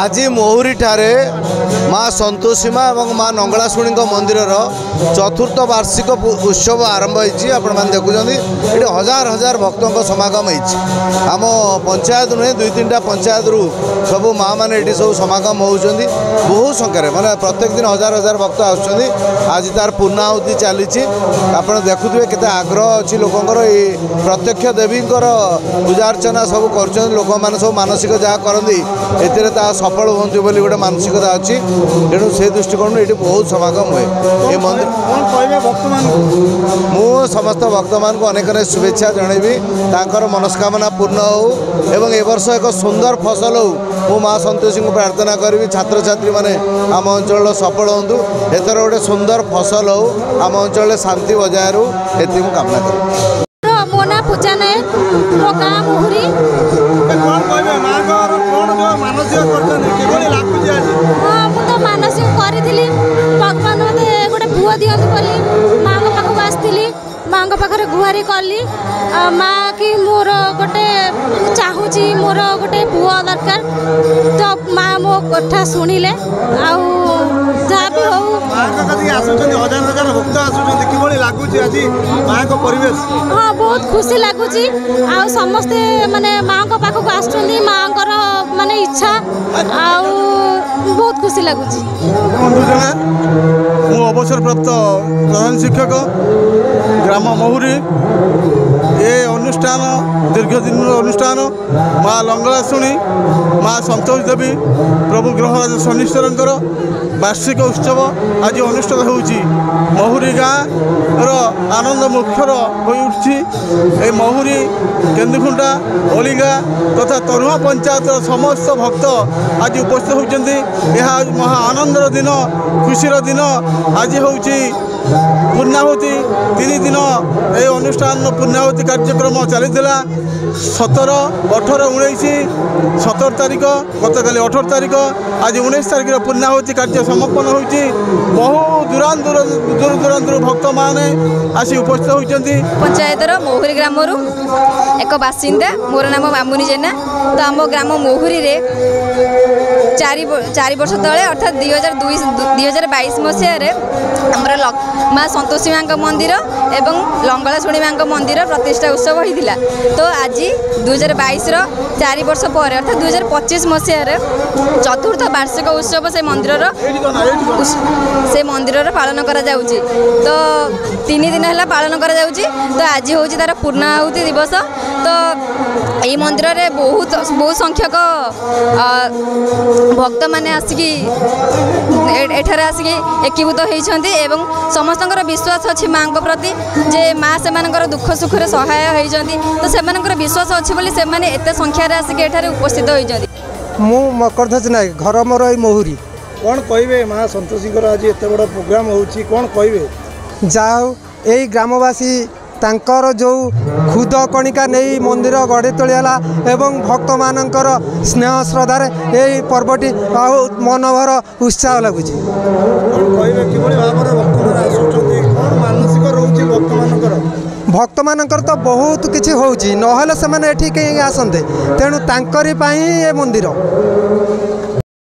आज महुरी ठारे माँ संतोषी माँ और माँ नंगलाशुणी मंदिर चतुर्थ वार्षिक उत्सव आरंभ होती देखुं ये हजार हजार भक्तों समागम होम पंचायत नुहे दुई तीन पंचायत रु सब माँ मैंने ये सब समागम होती बहुत संख्यार माने प्रत्येक दिन हजार हजार भक्त आज तार पूर्णाहुति चली आप देखुए केते आग्रह अच्छी लोकंर ये प्रत्यक्ष देवी पूजा अर्चना सब कर लोक मैंने सब मानसिक जहाँ करती ए सफल हूँ बोली गोटे मानसिकता अच्छी तेणु से दृष्टिकोण ये बहुत समागम हुए ये मंदिर मु समस्त भक्त मान अनेक अनेक शुभेच्छा जनइबी तांकर मनस्कामना पूर्ण हो एवं ए वर्ष एक सुंदर फसल हो मु माँ संतोषी को प्रार्थना करी छात्र छात्री मैंने आम अंचल सफल हूँ एथर गोटे सुंदर फसल हो आम अंचल शांति बजाय रू ये कामना करूँ। मो ना पूजा नायक मो गाँ मुहुरी हाँ मुझे मानसिक करी भगवान मत गोटे पुआ दिखती बोली माँ पाखक आसती माँ पाखे गुहारी कली माँ कि मोर गोटे चाहूँगी मोर गोटे पुआ दरकार तो माँ मो कथा शुणिले जहाँ भी हो हाँ बहुत खुशी लगुच आ समस्ते माने माँ पाखक आस माँ माने इच्छा आ बहुत खुशी लगुच। मु अवसर प्राप्त प्रधान शिक्षक ग्राम महुरी ये अनुष्ठान दीर्घदिन अनुष्ठान माँ लंगलाशुणी माँ संतोष देवी प्रभु ग्रहराज शनिश्वर वार्षिक उत्सव आज अनुष्ठित होउची महुरी गाँव आनंद मुखर हो उठी ए महुरी केन्दुखुंटा ओलिंगा तथा तरुआ पंचायत समस्त भक्त आज उपस्थित होती यह महा आनंदर दिन खुशीर दिन आज होउची पूर्णाहुति 3 दिन ये अनुष्ठान पूर्णाहुति कार्यक्रम चली 17, 18, 19, 17 तारीख गत काली 18 तारीख आज 19 तारीख पूर्णाहुति कार्य समापन होती बहु दूर दूरांतर भक्त माने आसी उपस्थित होती। पंचायतर महुरी ग्राम एक बासिंदा मोर नाम मामुनी जेना तो आम ग्राम महुरी रे 4 वर्ष तले अर्थात 2022 मसीह आमर माँ संतोषी माँ मंदिर एवं लंगलाशुणी माँ मंदिर प्रतिष्ठा उत्सव होता तो आज 2022 4 वर्ष पर अर्थात 2025 मसीह चतुर्थ वार्षिक उत्सव से मंदिर पालन करा जाउची तो 3 दिन है पालन करा जाउची तो आज हूँ तार पूर्णाहुति दिवस तो ये मंदिर रे बहुत संख्यक भक्त माने आसिकी एठारे आसिकी एकीभूत होती एवं समस्त विश्वास अच्छी माँ प्रति जे माँ से दुख सुख रे सहाय होती तो से विश्वास अच्छी बोली से एत संख्यार आसिक एठारे उपस्थित होती। मु मकरध्वज नायक घर मोर महुरी कौन कहे माँ संतोषी आज एत बड़ा प्रोग्राम होची कौन कहे जाओ यही ग्रामवासी तांकर जो खुद कणिका नहीं मंदिर गढ़ी तोला एवं भक्त मानकर स्नेह श्रद्धार यही पर्वटी मनोभर उत्साह लगुच। भक्त मानकर तो बहुत किसी होची नहले से माने एठी कहीं आसंते तेणु तांकरी पाई ए मंदिर।